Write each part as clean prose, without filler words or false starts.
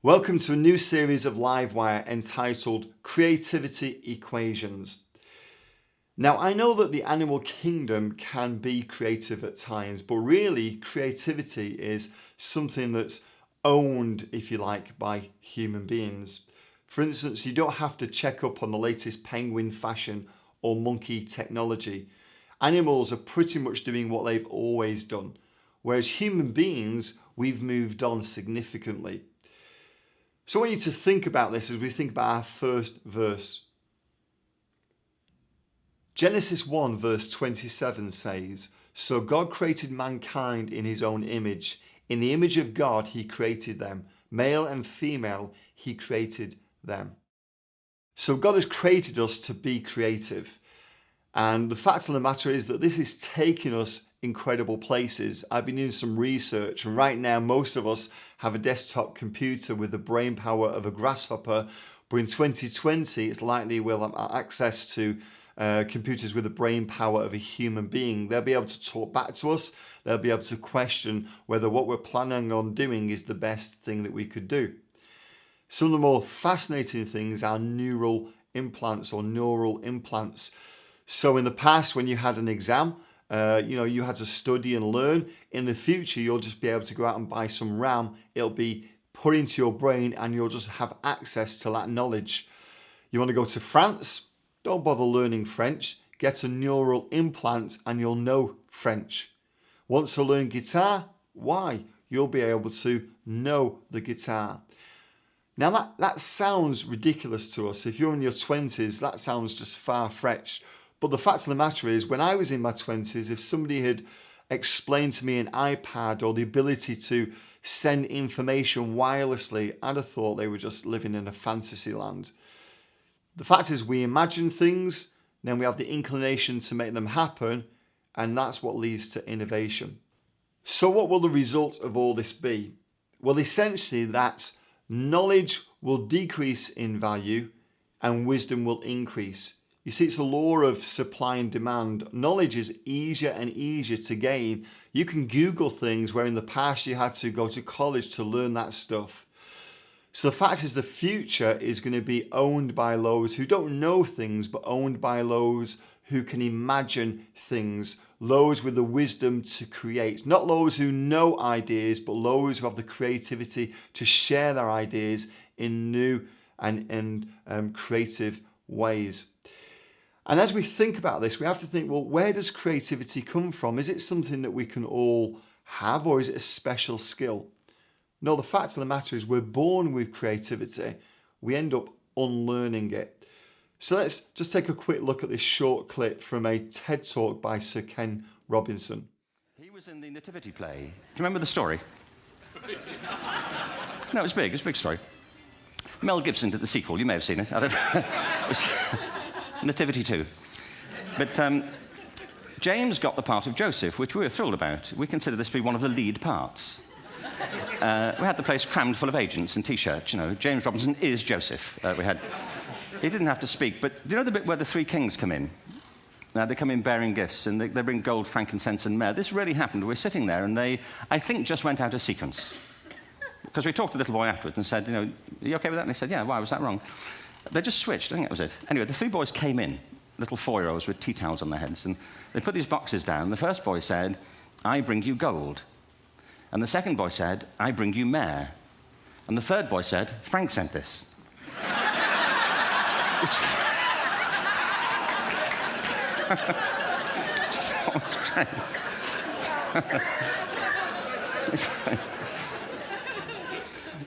Welcome to a new series of Livewire entitled Creativity Equations. Now, I know that the animal kingdom can be creative at times, but really creativity is something that's owned, if you like, by human beings. For instance, you don't have to check up on the latest penguin fashion or monkey technology. Animals are pretty much doing what they've always done, whereas human beings, we've moved on significantly. So I want you to think about this as we think about our first verse. Genesis 1 verse 27 says, "So God created mankind in his own image. In the image of God he created them. Male and female he created them." So God has created us to be creative. And the fact of the matter is that this is taking us incredible places. I've been doing some research, and right now most of us have a desktop computer with the brain power of a grasshopper, but in 2020 it's likely we'll have access to computers with the brain power of a human being. They'll be able to talk back to us, they'll be able to question whether what we're planning on doing is the best thing that we could do. Some of the more fascinating things are neural implants or neural implants. So in the past, when you had an exam, you had to study and learn. In the future, you'll just be able to go out and buy some RAM. It'll be put into your brain and you'll just have access to that knowledge. You want to go to France? Don't bother learning French. Get a neural implant and you'll know French. Want to learn guitar? Why? You'll be able to know the guitar. Now that sounds ridiculous to us. If you're in your 20s, that sounds just far-fetched. But the fact of the matter is, when I was in my 20s, if somebody had explained to me an iPad or the ability to send information wirelessly, I'd have thought they were just living in a fantasy land. The fact is, we imagine things, then we have the inclination to make them happen, and that's what leads to innovation. So what will the result of all this be? Well, essentially that knowledge will decrease in value and wisdom will increase. You see, it's the law of supply and demand. Knowledge is easier and easier to gain. You can Google things where in the past you had to go to college to learn that stuff. So the fact is, the future is going to be owned by those who don't know things, but owned by those who can imagine things. Those with the wisdom to create. Not those who know ideas, but those who have the creativity to share their ideas in new and creative ways. And as we think about this, we have to think, well, where does creativity come from? Is it something that we can all have, or is it a special skill? No, the fact of the matter is we're born with creativity. We end up unlearning it. So let's just take a quick look at this short clip from a TED Talk by Sir Ken Robinson. He was in the Nativity play. Do you remember the story? No, it was big. It was a big story. Mel Gibson did the sequel. You may have seen it. I don't know. It was Nativity 2. But James got the part of Joseph, which we were thrilled about. We consider this to be one of the lead parts. We had the place crammed full of agents and T-shirts. James Robinson is Joseph. He didn't have to speak, but do you know the bit where the three kings come in? They come in bearing gifts, and they bring gold, frankincense, and myrrh. This really happened. We're sitting there, and they, I think, just went out of sequence. Because we talked to the little boy afterwards and said, are you okay with that? And they said, yeah, why was that wrong? They just switched. I think that was it. Anyway, the three boys came in, little 4-year-olds with tea towels on their heads, and they put these boxes down. The first boy said, "I bring you gold." And the second boy said, "I bring you myrrh." And the third boy said, "Frank sent this."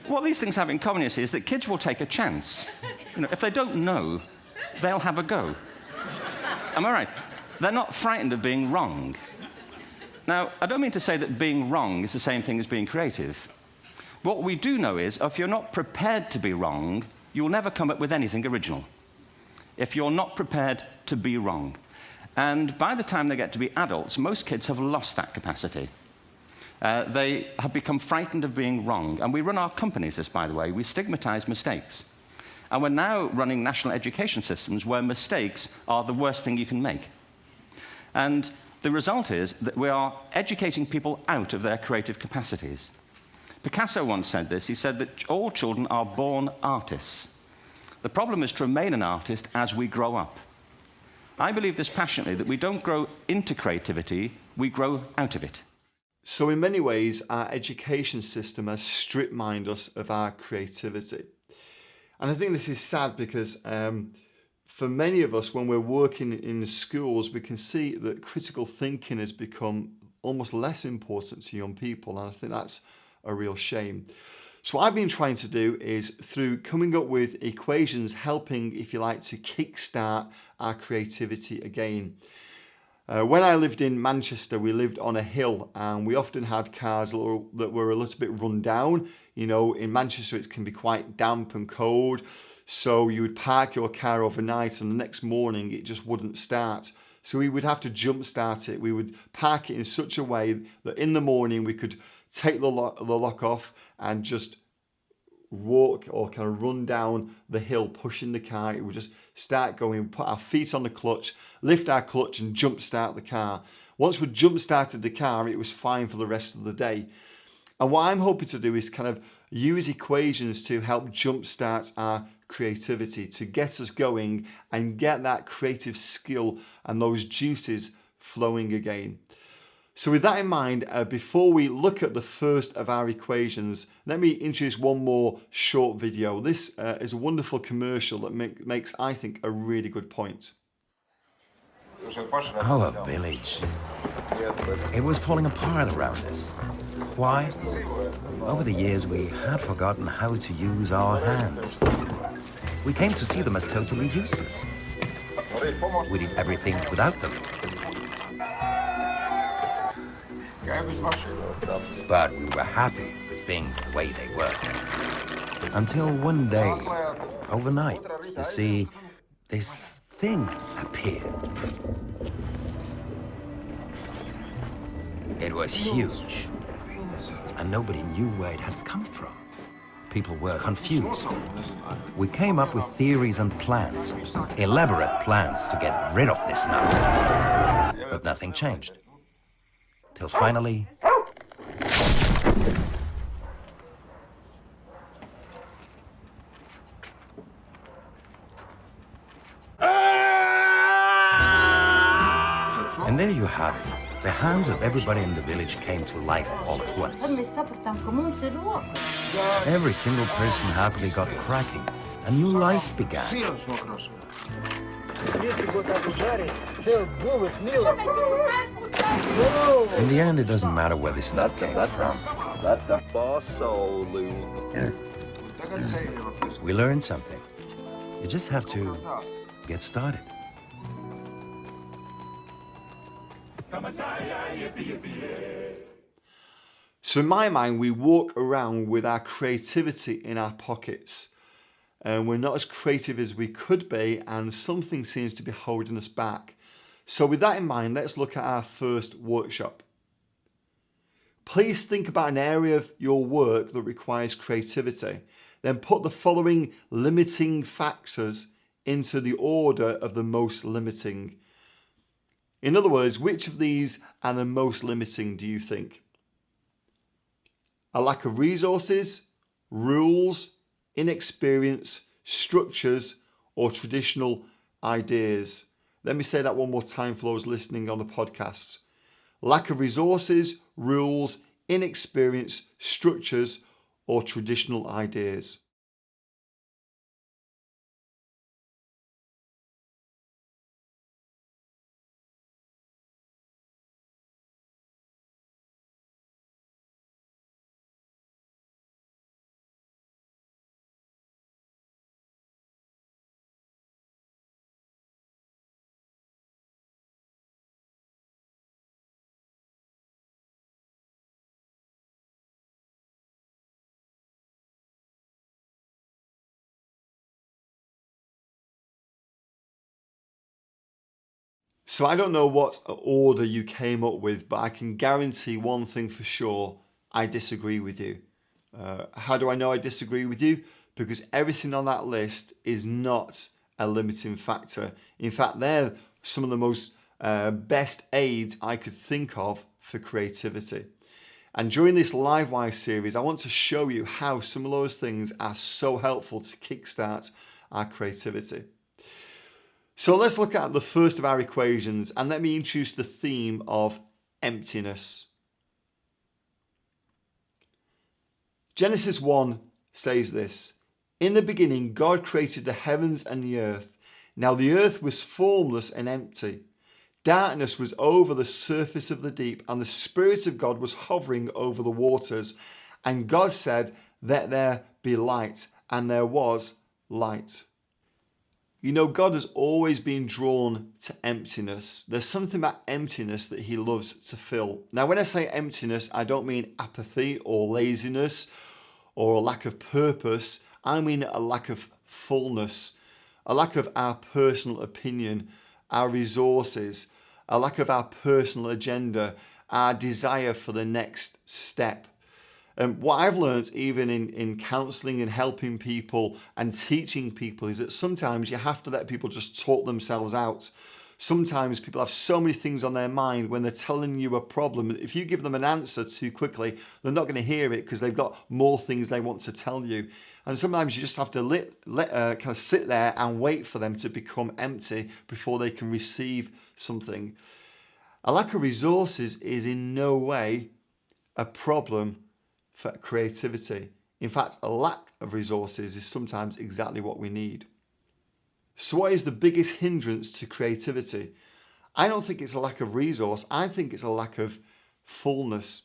What these things have in common is that kids will take a chance. If they don't know, they'll have a go. Am I right? They're not frightened of being wrong. Now, I don't mean to say that being wrong is the same thing as being creative. What we do know is, if you're not prepared to be wrong, you'll never come up with anything original. If you're not prepared to be wrong. And by the time they get to be adults, most kids have lost that capacity. They have become frightened of being wrong. And we run our companies this, by the way. We stigmatize mistakes. And we're now running national education systems where mistakes are the worst thing you can make. And the result is that we are educating people out of their creative capacities. Picasso once said this. He said that all children are born artists. The problem is to remain an artist as we grow up. I believe this passionately, that we don't grow into creativity, we grow out of it. So in many ways, our education system has strip-mined us of our creativity. And I think this is sad because for many of us, when we're working in the schools, we can see that critical thinking has become almost less important to young people. And I think that's a real shame. So what I've been trying to do is, through coming up with equations, helping, if you like, to kickstart our creativity again. When I lived in Manchester, we lived on a hill and we often had cars that were a little bit run down. You know, in Manchester, it can be quite damp and cold. So you would park your car overnight and the next morning it just wouldn't start. So we would have to jump start it. We would park it in such a way that in the morning we could take the lock off and just walk or kind of run down the hill, pushing the car. It would just start going, put our feet on the clutch, lift our clutch and jump start the car. Once we jump started the car, it was fine for the rest of the day. And what I'm hoping to do is kind of use equations to help jumpstart our creativity, to get us going and get that creative skill and those juices flowing again. So with that in mind, before we look at the first of our equations, let me introduce one more short video. This is a wonderful commercial that makes, I think, a really good point. Our village, it was falling apart around us. Why? Over the years, we had forgotten how to use our hands. We came to see them as totally useless. We did everything without them. But we were happy with things the way they were. Until one day, overnight, you see, this thing appeared. It was huge, and nobody knew where it had come from. People were confused. We came up with theories and plans, elaborate plans to get rid of this nut. But nothing changed. Till finally... And there you have it. The hands of everybody in the village came to life all at once. Every single person happily got cracking. A new life began. In the end, it doesn't matter where this nut came from. We learned something. You just have to get started. So in my mind, we walk around with our creativity in our pockets. And we're not as creative as we could be, and something seems to be holding us back. So with that in mind, let's look at our first workshop. Please think about an area of your work that requires creativity. Then put the following limiting factors into the order of the most limiting. In other words, which of these are the most limiting, do you think? A lack of resources, rules, inexperience, structures, or traditional ideas. Let me say that one more time for those listening on the podcast. Lack of resources, rules, inexperience, structures, or traditional ideas. So I don't know what order you came up with, but I can guarantee one thing for sure: I disagree with you. How do I know I disagree with you? Because everything on that list is not a limiting factor. In fact, they're some of the most best aids I could think of for creativity. And during this Livewire series, I want to show you how some of those things are so helpful to kickstart our creativity. So let's look at the first of our equations, and let me introduce the theme of emptiness. Genesis 1 says this: "In the beginning, God created the heavens and the earth. Now the earth was formless and empty. Darkness was over the surface of the deep, and the Spirit of God was hovering over the waters. And God said, 'Let there be light,' and there was light." You know, God has always been drawn to emptiness. There's something about emptiness that he loves to fill. Now, when I say emptiness, I don't mean apathy or laziness or a lack of purpose. I mean a lack of fullness, a lack of our personal opinion, our resources, a lack of our personal agenda, our desire for the next step. What I've learned, even in counselling and helping people and teaching people, is that sometimes you have to let people just talk themselves out. Sometimes people have so many things on their mind when they're telling you a problem. If you give them an answer too quickly, they're not going to hear it because they've got more things they want to tell you. And sometimes you just have to kind of sit there and wait for them to become empty before they can receive something. A lack of resources is in no way a problem for creativity. In fact, a lack of resources is sometimes exactly what we need. So what is the biggest hindrance to creativity? I don't think it's a lack of resource. I think it's a lack of fullness.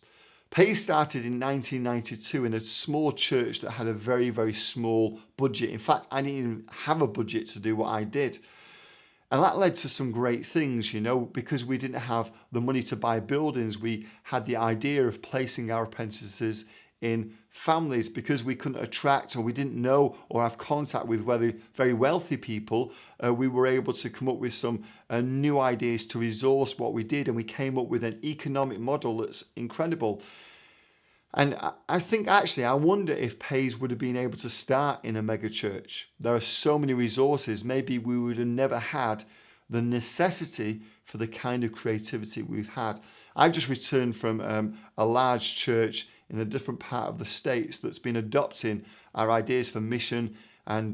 Pace started in 1992 in a small church that had a very, very small budget. In fact, I didn't even have a budget to do what I did. And that led to some great things, you know, because we didn't have the money to buy buildings. We had the idea of placing our apprentices in families because we couldn't attract, or we didn't know or have contact with very wealthy people. We were able to come up with some new ideas to resource what we did, and we came up with an economic model that's incredible. And I think actually, I wonder if Pays would have been able to start in a mega church. There are so many resources. Maybe we would have never had the necessity for the kind of creativity we've had. I've just returned from a large church in a different part of the States that's been adopting our ideas for mission and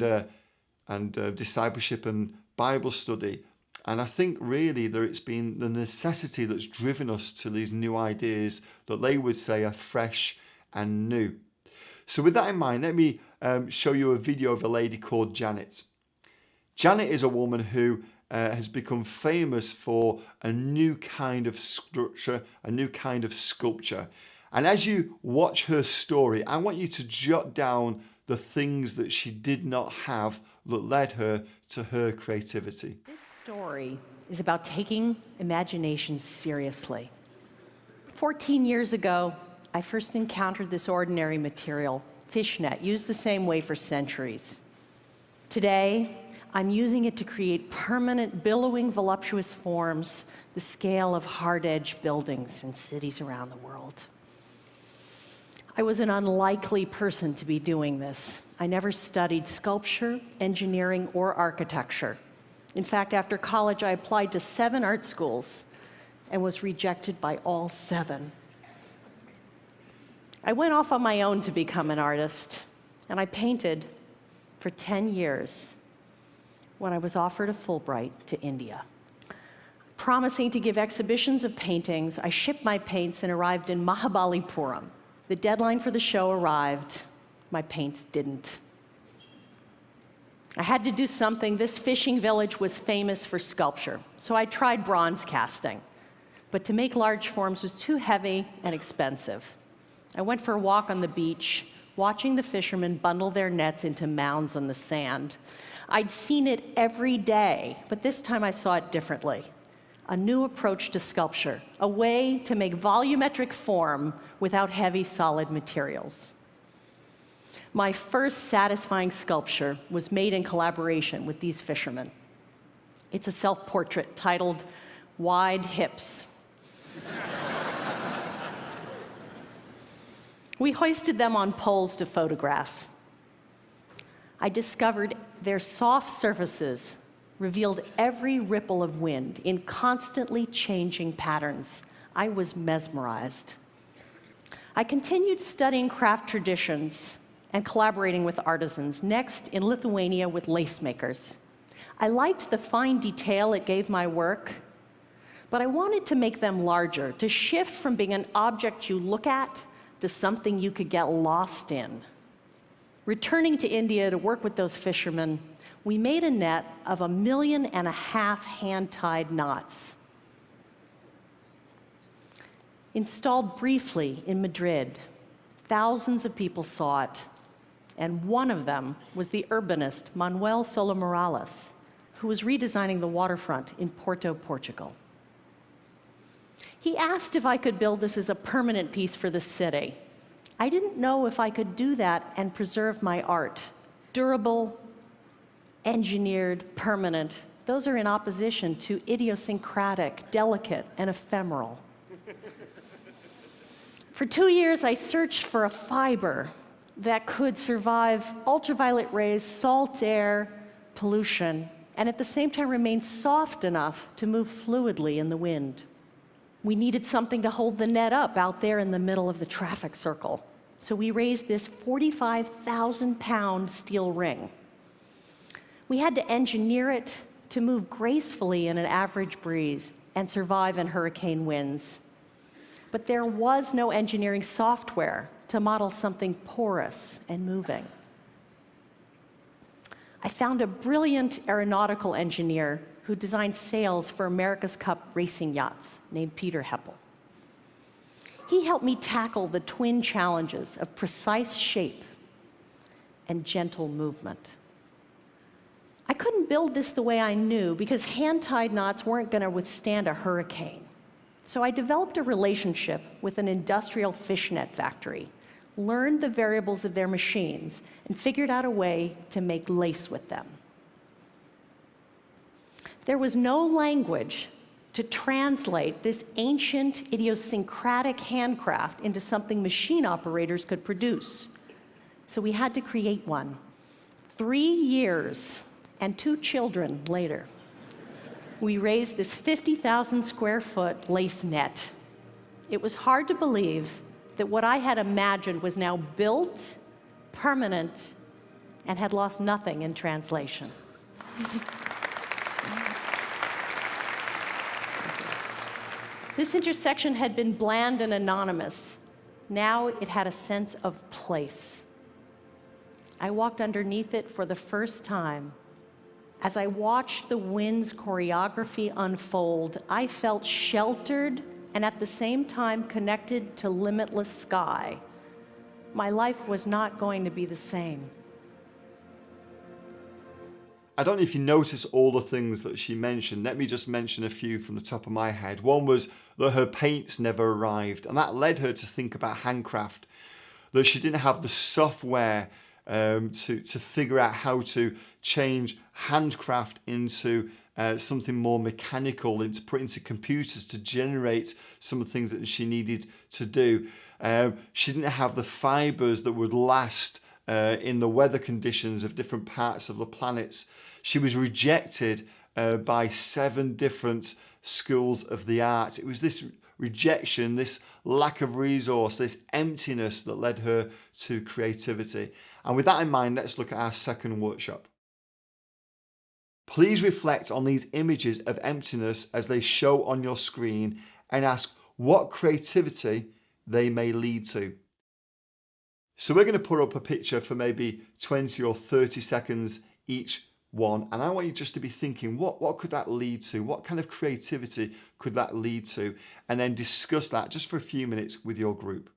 discipleship and Bible study. And I think really that it's been the necessity that's driven us to these new ideas that they would say are fresh and new. So with that in mind, let me show you a video of a lady called Janet. Janet is a woman who has become famous for a new kind of structure, a new kind of sculpture. And as you watch her story, I want you to jot down the things that she did not have that led her to her creativity. This story is about taking imagination seriously. 14 years ago, I first encountered this ordinary material, fishnet, used the same way for centuries. Today, I'm using it to create permanent, billowing, voluptuous forms, the scale of hard-edged buildings in cities around the world. I was an unlikely person to be doing this. I never studied sculpture, engineering, or architecture. In fact, after college, I applied to 7 art schools and was rejected by all 7. I went off on my own to become an artist, and I painted for 10 years when I was offered a Fulbright to India. Promising to give exhibitions of paintings, I shipped my paints and arrived in Mahabalipuram. The deadline for the show arrived. My paints didn't. I had to do something. This fishing village was famous for sculpture, so I tried bronze casting. But to make large forms was too heavy and expensive. I went for a walk on the beach, watching the fishermen bundle their nets into mounds on the sand. I'd seen it every day, but this time I saw it differently. A new approach to sculpture, a way to make volumetric form without heavy, solid materials. My first satisfying sculpture was made in collaboration with these fishermen. It's a self-portrait titled "Wide Hips." We hoisted them on poles to photograph. I discovered their soft surfaces revealed every ripple of wind in constantly changing patterns. I was mesmerized. I continued studying craft traditions and collaborating with artisans, next in Lithuania with lace makers. I liked the fine detail it gave my work, but I wanted to make them larger, to shift from being an object you look at to something you could get lost in. Returning to India to work with those fishermen, we made a net of 1.5 million hand-tied knots. Installed briefly in Madrid, thousands of people saw it, and one of them was the urbanist Manuel Sola Morales, who was redesigning the waterfront in Porto, Portugal. He asked if I could build this as a permanent piece for the city. I didn't know if I could do that and preserve my art. Durable, engineered, permanent, those are in opposition to idiosyncratic, delicate, and ephemeral. For 2 years, I searched for a fiber that could survive ultraviolet rays, salt air, pollution, and at the same time remain soft enough to move fluidly in the wind. We needed something to hold the net up out there in the middle of the traffic circle. So we raised this 45,000-pound steel ring. We had to engineer it to move gracefully in an average breeze and survive in hurricane winds. But there was no engineering software to model something porous and moving. I found a brilliant aeronautical engineer who designed sails for America's Cup racing yachts named Peter Heppel. He helped me tackle the twin challenges of precise shape and gentle movement. I couldn't build this the way I knew because hand-tied knots weren't going to withstand a hurricane. So I developed a relationship with an industrial fishnet factory, learned the variables of their machines, and figured out a way to make lace with them. There was no language to translate this ancient, idiosyncratic handcraft into something machine operators could produce. So we had to create one. 3 years and 2 children later, we raised this 50,000 square foot lace net. It was hard to believe that what I had imagined was now built, permanent, and had lost nothing in translation. This intersection had been bland and anonymous. Now it had a sense of place. I walked underneath it for the first time. As I watched the wind's choreography unfold, I felt sheltered and at the same time connected to limitless sky. My life was not going to be the same. I don't know if you notice all the things that she mentioned. Let me just mention a few from the top of my head. One was that her paints never arrived, and that led her to think about handcraft, that she didn't have the software to figure out how to change handcraft into something more mechanical, and to put into computers to generate some of the things that she needed to do. She didn't have the fibers that would last in the weather conditions of different parts of the planets. She was rejected by 7 different schools of the art. It was this rejection, this lack of resource, this emptiness that led her to creativity. And with that in mind, let's look at our second workshop. Please reflect on these images of emptiness as they show on your screen and ask what creativity they may lead to. So we're going to put up a picture for maybe 20 or 30 seconds each one, and I want you just to be thinking, what could that lead to? What kind of creativity could that lead to? And then discuss that just for a few minutes with your group.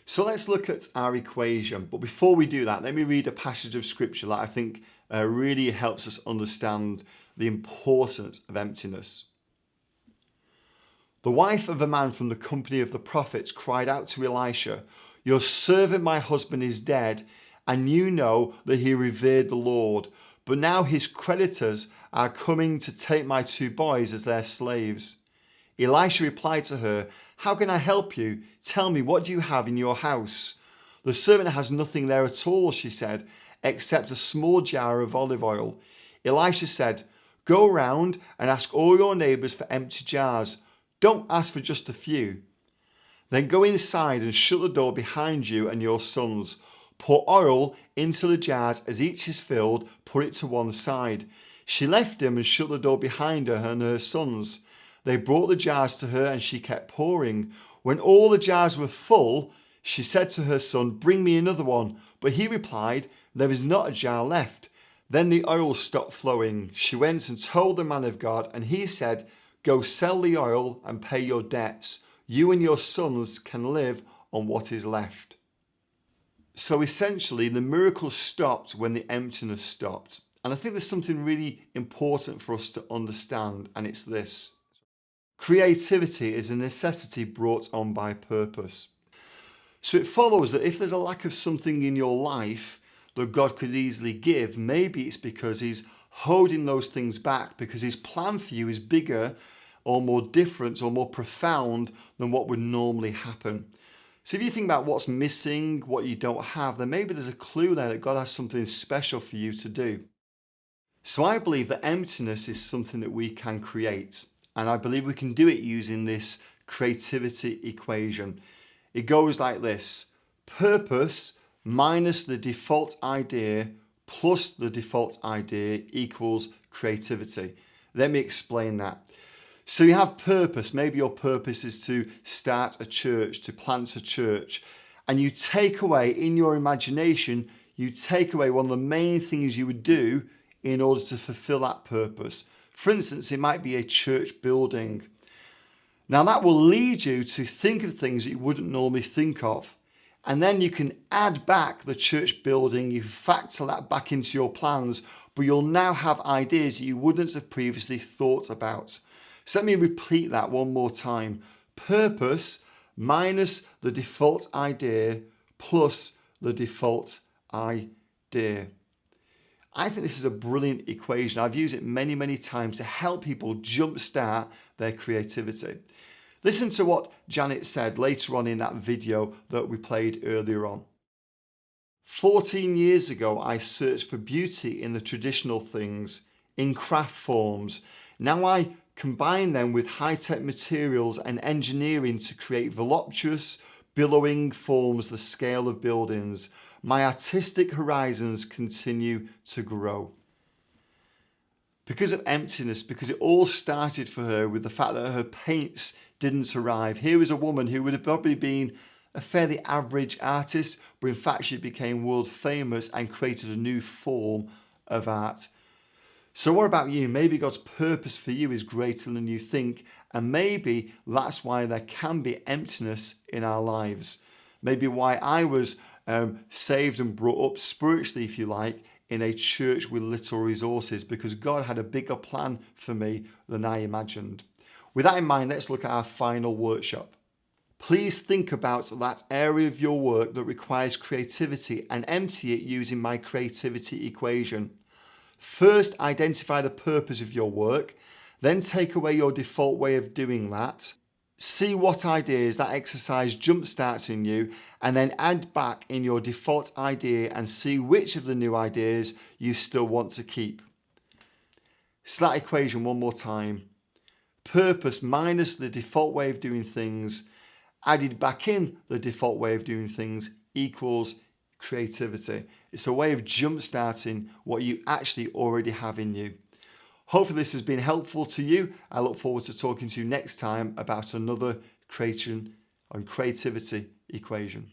So let's look at our equation. But before we do that, let me read a passage of scripture that I think really helps us understand the importance of emptiness. The wife of a man from the company of the prophets cried out to Elisha, "Your servant, my husband, is dead, and you know that he revered the Lord. But now his creditors are coming to take my 2 boys as their slaves." Elisha replied to her, "How can I help you? Tell me, what do you have in your house?" "The servant has nothing there at all," she said, "except a small jar of olive oil." Elisha said, "Go round and ask all your neighbours for empty jars. Don't ask for just a few. Then go inside and shut the door behind you and your sons. Pour oil into the jars. As each is filled, put it to one side." She left him and shut the door behind her and her sons. They brought the jars to her and she kept pouring. When all the jars were full, she said to her son, "Bring me another one." But he replied, "There is not a jar left." Then the oil stopped flowing. She went and told the man of God, and he said, "Go sell the oil and pay your debts. You and your sons can live on what is left." So essentially, the miracle stopped when the emptiness stopped. And I think there's something really important for us to understand, and it's this. Creativity is a necessity brought on by purpose. So it follows that if there's a lack of something in your life that God could easily give, maybe it's because he's holding those things back because his plan for you is bigger or more different or more profound than what would normally happen. So if you think about what's missing, what you don't have, then maybe there's a clue there that God has something special for you to do. So I believe that emptiness is something that we can create. And I believe we can do it using this creativity equation. It goes like this: purpose minus the default idea plus the default idea equals creativity. Let me explain that. So you have purpose. Maybe your purpose is to start a church, to plant a church. And you take away, in your imagination, you take away one of the main things you would do in order to fulfill that purpose. For instance, it might be a church building. Now that will lead you to think of things that you wouldn't normally think of. And then you can add back the church building, you factor that back into your plans, but you'll now have ideas that you wouldn't have previously thought about. So let me repeat that one more time. Purpose minus the default idea plus the default idea. I think this is a brilliant equation. I've used it many, many times to help people jumpstart their creativity. Listen to what Janet said later on in that video that we played earlier on. 14 years ago, I searched for beauty in the traditional things, in craft forms. Now I combine them with high-tech materials and engineering to create voluptuous, billowing forms the scale of buildings. My artistic horizons continue to grow. Because of emptiness, because it all started for her with the fact that her paints didn't arrive. Here was a woman who would have probably been a fairly average artist, but in fact she became world famous and created a new form of art. So what about you? Maybe God's purpose for you is greater than you think, and maybe that's why there can be emptiness in our lives. Maybe why I was saved and brought up spiritually, if you like, in a church with little resources, because God had a bigger plan for me than I imagined. With that in mind, let's look at our final workshop. Please think about that area of your work that requires creativity and empty it using my creativity equation. First, identify the purpose of your work, then take away your default way of doing that. See what ideas that exercise jumpstarts in you, and then add back in your default idea and see which of the new ideas you still want to keep. So that equation one more time. Purpose minus the default way of doing things, added back in the default way of doing things, equals creativity. It's a way of jumpstarting what you actually already have in you. Hopefully this has been helpful to you. I look forward to talking to you next time about another creation and creativity equation.